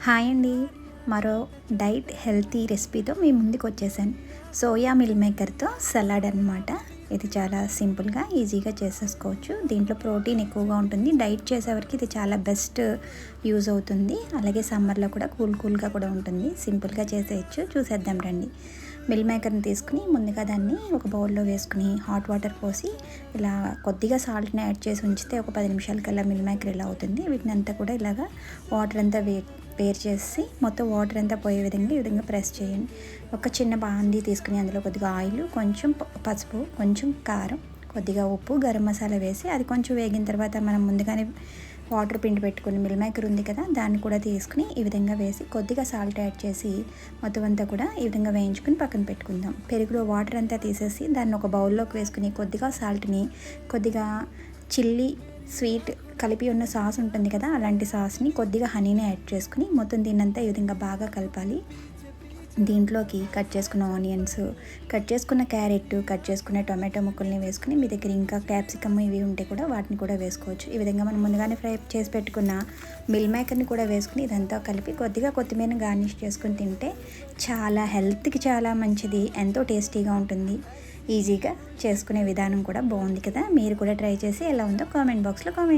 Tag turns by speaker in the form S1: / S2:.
S1: Hi అండి. మరో diet healthy రెసిపీతో మీ ముందుకు వచ్చేసాను. సోయా మిల్ మేకర్తో సలాడ్ అనమాట. ఇది చాలా సింపుల్గా ఈజీగా చేసేసుకోవచ్చు. దీంట్లో ప్రోటీన్ ఎక్కువగా ఉంటుంది. డైట్ చేసేవారికి ఇది చాలా బెస్ట్ యూజ్ అవుతుంది. అలాగే సమ్మర్లో కూడా కూల్గా కూడా ఉంటుంది. సింపుల్గా చేసేయచ్చు. చూసేద్దాం రండి. మిల్ మేకర్ని తీసుకుని ముందుగా దాన్ని ఒక బౌల్లో వేసుకుని హాట్ వాటర్ పోసి ఇలా కొద్దిగా సాల్ట్ని యాడ్ చేసి ఉంచితే ఒక 10 నిమిషాలకల్లా మిల్ మేకర్ ఇలా అవుతుంది. వీటిని అంతా కూడా ఇలాగా వాటర్ అంతా వేరు చేసి మొత్తం వాటర్ అంతా పోయే విధంగా ఈ విధంగా ప్రెస్ చేయండి. ఒక చిన్న బాండీ తీసుకుని అందులో కొద్దిగా ఆయిల్, కొంచెం పసుపు, కొంచెం కారం, కొద్దిగా ఉప్పు, గరం మసాలా వేసి అది కొంచెం వేగిన తర్వాత మనం ముందుగానే వాటర్ పిండి పెట్టుకుని మిల్ మేకర్ ఉంది కదా, దాన్ని కూడా తీసుకుని ఈ విధంగా వేసి కొద్దిగా సాల్ట్ యాడ్ చేసి మొత్తం అంతా కూడా ఈ విధంగా వేయించుకుని పక్కన పెట్టుకుందాం. పెరుగులో వాటర్ అంతా తీసేసి దాన్ని ఒక బౌల్లోకి వేసుకుని కొద్దిగా సాల్ట్ని, కొద్దిగా చిల్లీ స్వీట్ కలిపి ఉన్న సాస్ ఉంటుంది కదా, అలాంటి సాస్ని కొద్దిగా హనీని యాడ్ చేసుకుని మొత్తం దీన్నంతా ఈ విధంగా బాగా కలపాలి. దీంట్లోకి కట్ చేసుకున్న ఆనియన్స్, కట్ చేసుకున్న క్యారెట్, కట్ చేసుకున్న టొమాటో ముక్కల్ని వేసుకుని మీ దగ్గర ఇంకా క్యాప్సికమ్ ఇవి ఉంటే కూడా వాటిని కూడా వేసుకోవచ్చు. ఈ విధంగా మనం ముందుగానే ఫ్రై చేసి పెట్టుకున్న మిల్ మేకర్ని కూడా వేసుకుని ఇదంతా కలిపి కొద్దిగా కొత్తిమీరని గార్నిష్ చేసుకుని తింటే చాలా హెల్త్కి చాలా మంచిది. ఎంతో టేస్టీగా ఉంటుంది. ఈజీగా చేసుకునే విధానం కూడా బాగుంది కదా. మీరు కూడా ట్రై చేసి ఎలా ఉందో కామెంట్ బాక్స్లో కామెంట్